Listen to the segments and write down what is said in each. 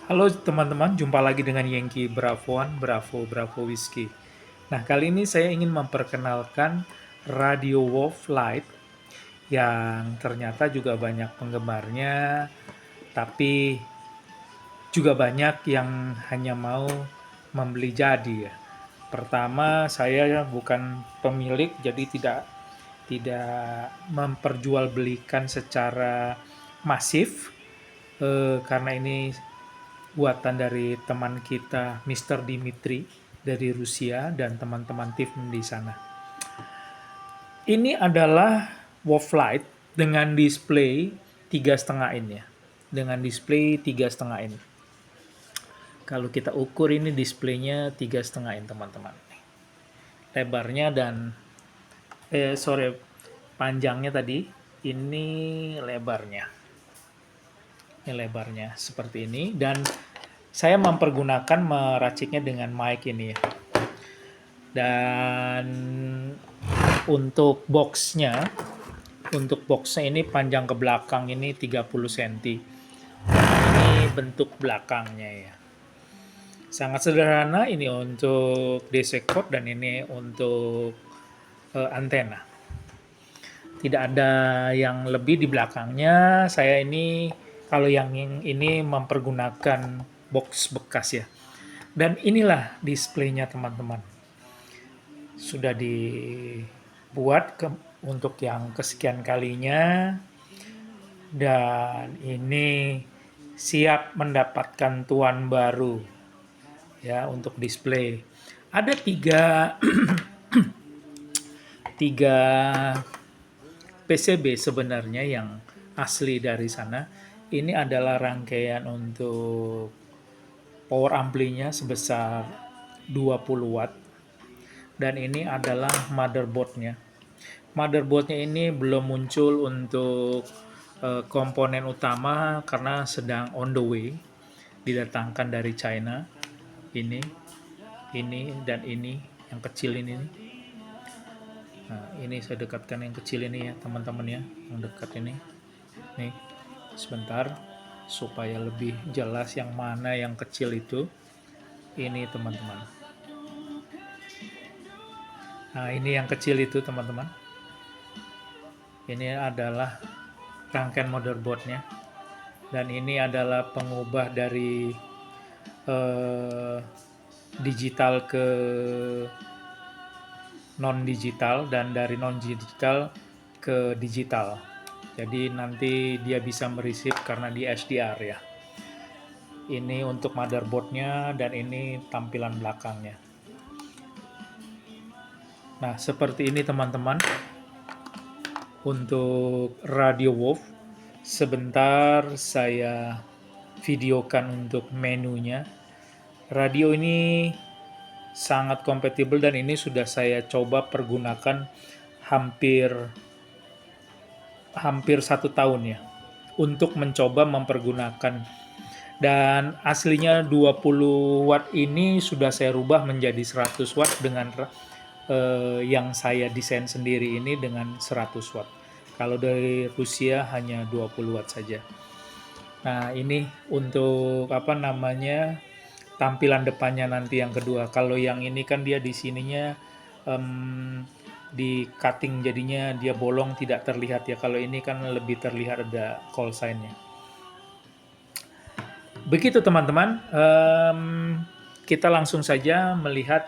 Halo teman-teman, jumpa lagi dengan Yengki Bravoan, Bravo Bravo Whiskey. Nah, kali ini saya ingin memperkenalkan Radio Wolf Lite yang ternyata juga banyak penggemarnya, tapi juga banyak yang hanya mau membeli jadi ya. Pertama, saya bukan pemilik, jadi tidak memperjualbelikan secara masif, karena ini buatan dari teman kita Mr. Dimitri dari Rusia dan teman-teman tim di sana. Ini adalah Wolflight dengan display 3,5 in ya. Dengan display 3,5 in. Kalau kita ukur ini displaynya 3,5 in teman-teman. Lebarnya dan panjangnya tadi, ini lebarnya. Ini lebarnya seperti ini dan saya mempergunakan meraciknya dengan mic ini ya. Dan untuk boxnya ini panjang ke belakang ini 30 cm. Ini bentuk belakangnya ya. Sangat sederhana, ini untuk DC cord dan ini untuk antena. Tidak ada yang lebih di belakangnya. Saya ini kalau yang ini mempergunakan box bekas ya. Dan inilah displaynya teman-teman. Sudah dibuat untuk yang kesekian kalinya dan ini siap mendapatkan tuan baru ya untuk display. Ada tiga PCB sebenarnya yang asli dari sana. Ini adalah rangkaian untuk power amplinya sebesar 20 watt dan ini adalah motherboardnya. Motherboardnya ini belum muncul untuk komponen utama karena sedang on the way didatangkan dari China. Ini dan ini yang kecil ini. Nah, ini saya dekatkan yang kecil ini ya teman-teman ya, yang dekat ini. Nih, sebentar supaya lebih jelas yang mana yang kecil itu. Ini teman-teman. Nah, ini yang kecil itu teman-teman. Ini adalah rangkaian motherboardnya. Dan ini adalah pengubah dari digital ke non-digital dan dari non-digital ke digital. Jadi nanti dia bisa mereceive karena di HDR ya. Ini untuk motherboardnya dan ini tampilan belakangnya. Nah, seperti ini teman-teman untuk Radio Wolf. Sebentar saya videokan untuk menunya. Radio ini sangat kompatibel dan ini sudah saya coba pergunakan hampir 1 tahun ya untuk mencoba mempergunakan, dan aslinya 20 watt ini sudah saya rubah menjadi 100 watt dengan yang saya desain sendiri ini dengan 100 watt. Kalau dari Rusia hanya 20 watt saja. Nah, ini untuk tampilan depannya nanti yang kedua. Kalau yang ini kan dia di sininya di cutting jadinya dia bolong tidak terlihat ya. Kalau ini kan lebih terlihat ada call sign-nya. Begitu teman-teman. Kita langsung saja melihat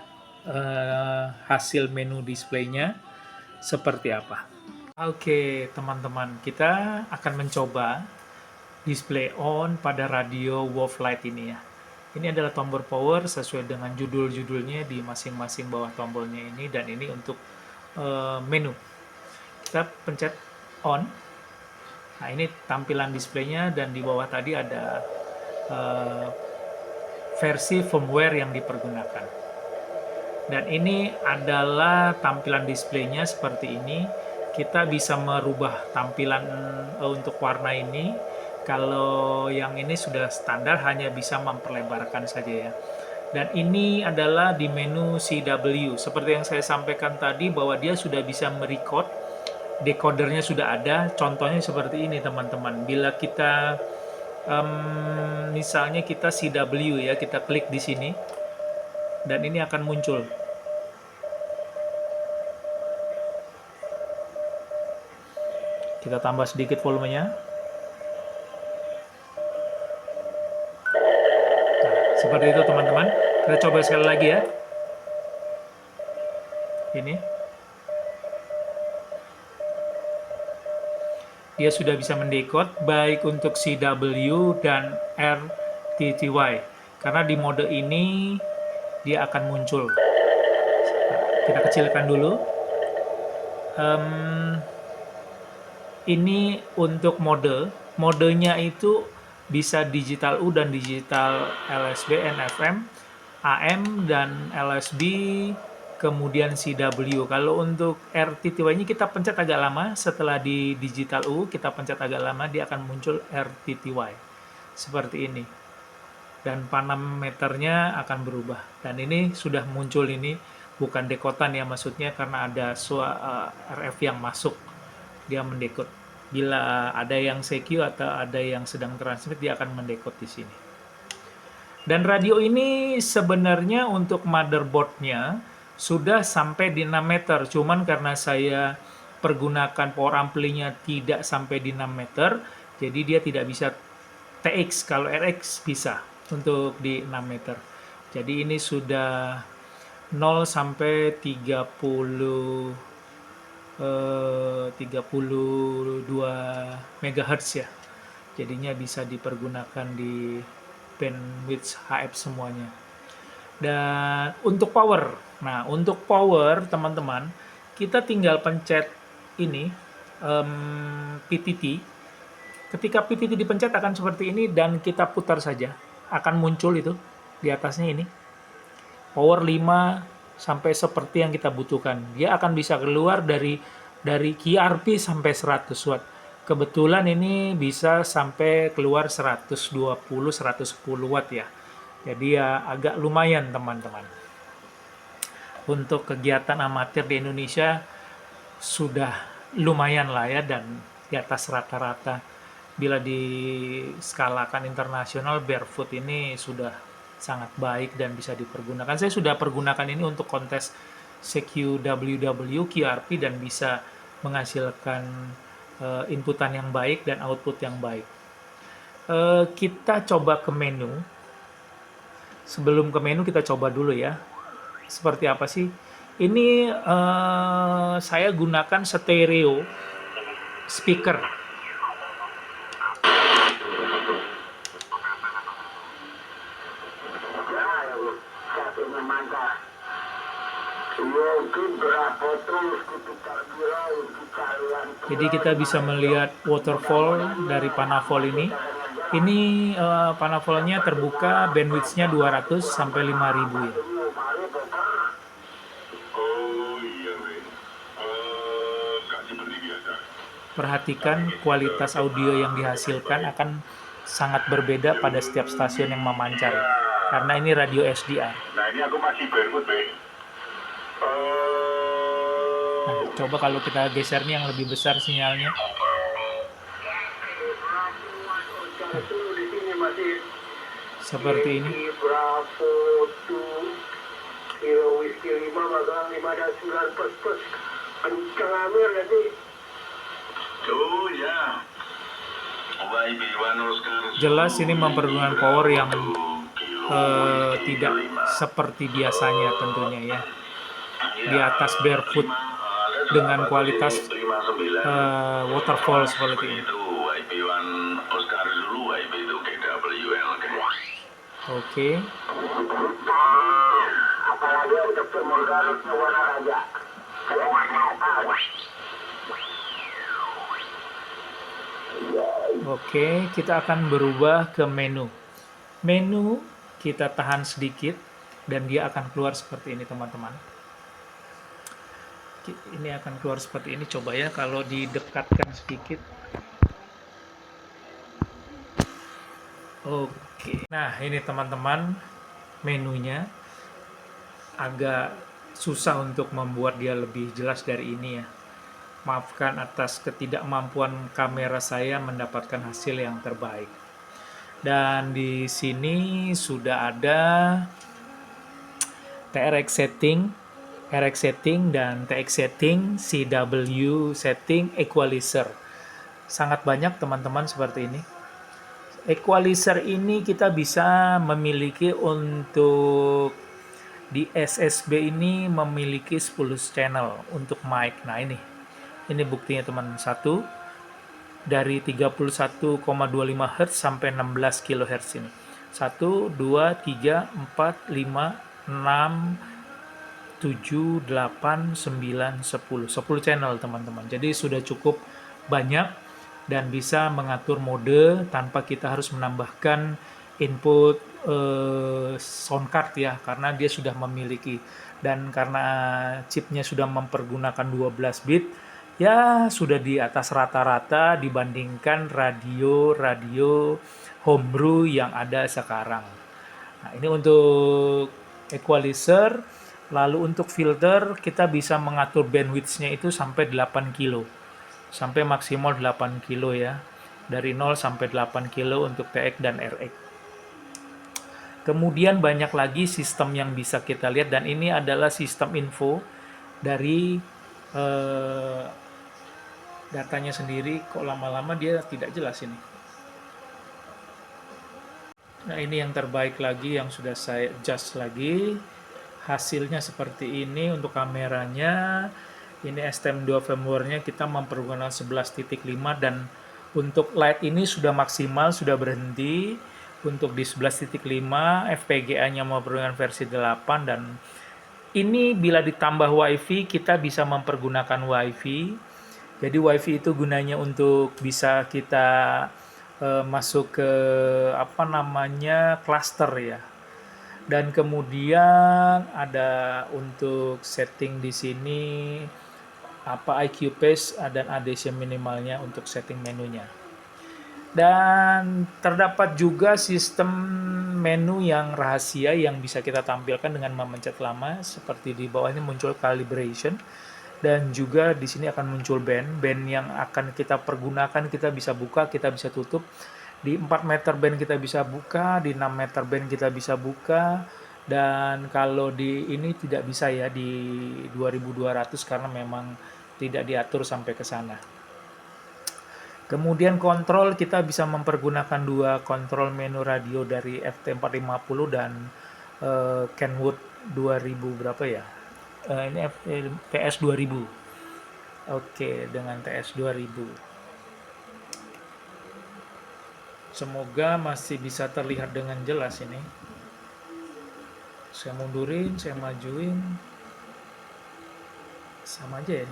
hasil menu displaynya seperti apa. Oke teman-teman, kita akan mencoba display on pada radio Wolflight ini ya. Ini adalah tombol power sesuai dengan judul-judulnya di masing-masing bawah tombolnya ini, dan ini untuk menu. Kita pencet on. Nah, ini tampilan displaynya dan di bawah tadi ada versi firmware yang dipergunakan. Dan ini adalah tampilan displaynya seperti ini. Kita bisa merubah tampilan untuk warna ini. Kalau yang ini sudah standar, hanya bisa memperlebarkan saja ya. Dan ini adalah di menu CW. Seperti yang saya sampaikan tadi bahwa dia sudah bisa merecord, decodernya sudah ada. Contohnya seperti ini teman-teman. Bila kita Misalnya kita CW ya, kita klik di sini dan ini akan muncul. Kita tambah sedikit volumenya. Seperti itu teman-teman. Kita coba sekali lagi ya. Ini. Dia sudah bisa mendekode baik untuk CW dan RTTY. Karena di mode ini dia akan muncul. Kita kecilkan dulu. Ini untuk modenya itu bisa digital U dan digital LSB, NFM, AM dan LSB, kemudian CW. Kalau untuk RTTY ini kita pencet agak lama, setelah di digital U kita pencet agak lama, dia akan muncul RTTY seperti ini, dan parameternya akan berubah. Dan ini sudah muncul, ini bukan dekotan ya, maksudnya karena ada RF yang masuk, dia mendekode. Bila ada yang CQ atau ada yang sedang transmit, dia akan mendekode di sini. Dan radio ini sebenarnya untuk motherboardnya sudah sampai di 6 meter, cuman karena saya pergunakan power ampli-nya tidak sampai di 6 meter, jadi dia tidak bisa TX. Kalau RX bisa untuk di 6 meter. Jadi ini sudah 0 sampai 32 MHz ya. Jadinya bisa dipergunakan di bandwidth HF semuanya. Dan untuk power. Nah, untuk power teman-teman, kita tinggal pencet ini PTT. Ketika PTT dipencet akan seperti ini dan kita putar saja. Akan muncul itu di atasnya ini. Power 5 sampai seperti yang kita butuhkan. Dia akan bisa keluar dari QRP sampai 100 watt. Kebetulan ini bisa sampai keluar 120-110 watt ya. Jadi ya agak lumayan teman-teman. Untuk kegiatan amatir di Indonesia sudah lumayan lah ya, dan di atas rata-rata. Bila diskalakan internasional, Barefoot ini sudah sangat baik dan bisa dipergunakan. Saya sudah pergunakan ini untuk kontes CQWW, QRP, dan bisa menghasilkan inputan yang baik dan output yang baik. Kita coba ke menu. Sebelum ke menu kita coba dulu ya, seperti apa sih. Ini saya gunakan stereo speaker. Jadi kita bisa melihat waterfall dari Panavol ini. Ini Panavolnya terbuka, bandwidth-nya 200 sampai 5000 ya. Perhatikan kualitas audio yang dihasilkan akan sangat berbeda pada setiap stasiun yang memancar, karena ini radio SDR. Nah, ini aku masih barefoot, Be. Nah, coba kalau kita geser nih yang lebih besar sinyalnya. Seperti ini. Jelas ini mempergunakan power yang tidak seperti biasanya tentunya ya. Di atas Barefoot dengan kualitas waterfall seperti ini. Oke. Oke, kita akan berubah ke menu. Menu kita tahan sedikit dan dia akan keluar seperti ini teman-teman. Ini akan keluar seperti ini. Coba ya kalau didekatkan sedikit. Oke. Nah, ini teman-teman menunya. Agak susah untuk membuat dia lebih jelas dari ini ya. Maafkan atas ketidakmampuan kamera saya mendapatkan hasil yang terbaik. Dan di sini sudah ada TRX setting, RX setting, dan TX setting, CW setting, equalizer. Sangat banyak teman-teman seperti ini. Equalizer ini kita bisa memiliki untuk di SSB ini memiliki 10 channel untuk mic. Nah ini buktinya teman. Satu dari 31,25 Hz sampai 16 kHz ini. 1, 2, 3, 4, 5, 6, 7, 8, 9, 10. 10 channel teman-teman. Jadi sudah cukup banyak dan bisa mengatur mode tanpa kita harus menambahkan input sound card ya, karena dia sudah memiliki, dan karena chipnya sudah mempergunakan 12 bit ya, sudah di atas rata-rata dibandingkan radio-radio homebrew yang ada sekarang. Nah, ini untuk equalizer. Lalu untuk filter kita bisa mengatur bandwidth-nya itu sampai 8 kilo. Sampai maksimal 8 kilo ya. Dari 0 sampai 8 kilo untuk TX dan RX. Kemudian banyak lagi sistem yang bisa kita lihat, dan ini adalah sistem info dari datanya sendiri. Kok lama-lama dia tidak jelas ini. Nah ini yang terbaik lagi yang sudah saya adjust lagi. Hasilnya seperti ini untuk kameranya. Ini STM2 firmware-nya kita mempergunakan 11.5, dan untuk light ini sudah maksimal, sudah berhenti. Untuk di 11.5 FPGA-nya mempergunakan versi 8, dan ini bila ditambah WiFi kita bisa mempergunakan WiFi. Jadi WiFi itu gunanya untuk bisa kita masuk ke apa namanya cluster ya. Dan kemudian ada untuk setting di sini apa IQ pace dan ADC minimalnya untuk setting menunya. Dan terdapat juga sistem menu yang rahasia yang bisa kita tampilkan dengan memencet lama, seperti di bawah ini muncul calibration, dan juga di sini akan muncul band yang akan kita pergunakan. Kita bisa buka, kita bisa tutup. Di 4 meter band kita bisa buka, di 6 meter band kita bisa buka, dan kalau di ini tidak bisa ya di 2200 karena memang tidak diatur sampai ke sana. Kemudian kontrol, kita bisa mempergunakan dua kontrol menu radio dari FT450 dan Kenwood 2000 berapa ya? Ini TS 2000. Oke, dengan TS 2000. Semoga masih bisa terlihat dengan jelas ini. Saya mundurin, saya majuin. Sama aja ya.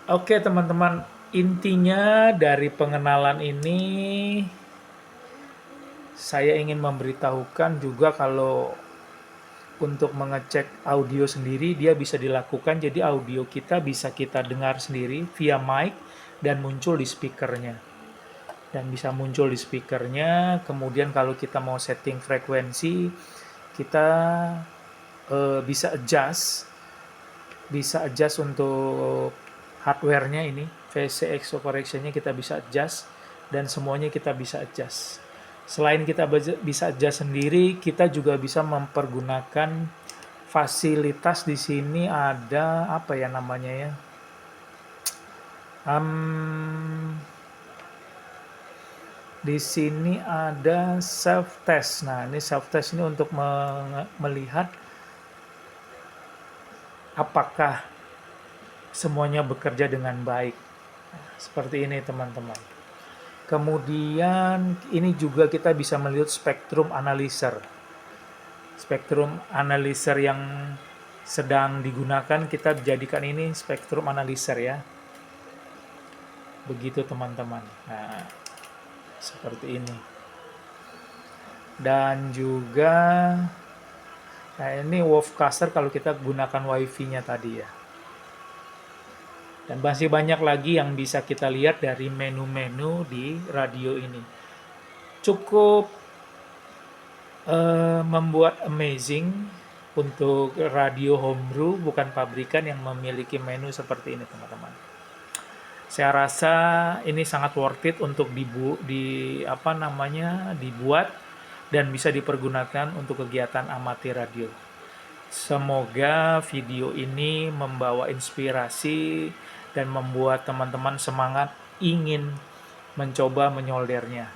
Oke teman-teman, intinya dari pengenalan ini saya ingin memberitahukan juga kalau untuk mengecek audio sendiri dia bisa dilakukan. Jadi audio kita bisa kita dengar sendiri via mic dan muncul di speakernya. Dan bisa muncul di speakernya. Kemudian kalau kita mau setting frekuensi, kita bisa adjust untuk hardware-nya ini, VC ISO correction-nya kita bisa adjust, dan semuanya kita bisa adjust. Selain kita bisa adjust sendiri, kita juga bisa mempergunakan fasilitas di sini. Ada apa ya namanya ya? Di sini ada self test. Nah, ini self test ini untuk melihat apakah semuanya bekerja dengan baik. Seperti ini teman-teman. Kemudian ini juga kita bisa melihat spektrum analyzer. Spektrum analyzer yang sedang digunakan, kita jadikan ini spektrum analyzer ya. Begitu teman-teman. Nah, seperti ini. Dan juga nah ini Wavcaster kalau kita gunakan WiFi-nya tadi ya. Dan masih banyak lagi yang bisa kita lihat dari menu-menu di radio ini. Cukup membuat amazing untuk radio homebrew bukan pabrikan yang memiliki menu seperti ini teman-teman. Saya rasa ini sangat worth it untuk dibuat dan bisa dipergunakan untuk kegiatan amatir radio. Semoga video ini membawa inspirasi dan membuat teman-teman semangat ingin mencoba menyoldernya.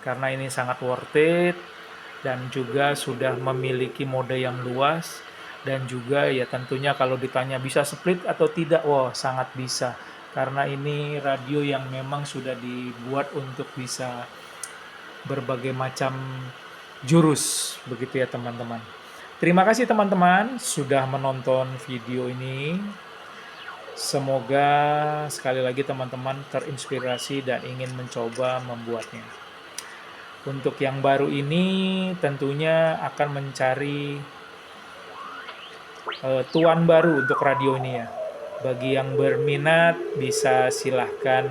Karena ini sangat worth it dan juga sudah memiliki mode yang luas, dan juga ya tentunya kalau ditanya bisa split atau tidak, wah sangat bisa. Karena ini radio yang memang sudah dibuat untuk bisa berbagai macam jurus, begitu ya teman-teman. Terima kasih teman-teman sudah menonton video ini. Semoga sekali lagi teman-teman terinspirasi dan ingin mencoba membuatnya. Untuk yang baru ini tentunya akan mencari tuan baru untuk radio ini ya. Bagi yang berminat bisa silahkan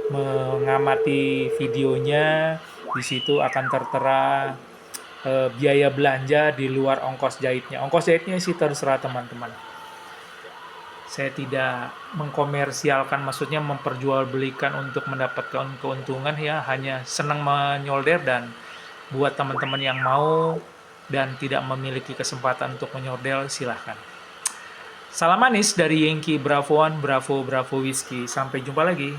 mengamati videonya. Di situ akan tertera biaya belanja di luar ongkos jahitnya. Ongkos jahitnya sih terserah teman-teman. Saya tidak mengkomersialkan, maksudnya memperjualbelikan untuk mendapatkan keuntungan ya, hanya senang menyolder. Dan buat teman-teman yang mau dan tidak memiliki kesempatan untuk menyolder, silahkan. Salam manis dari Yankee Bravo One, Bravo Whiskey. Sampai jumpa lagi.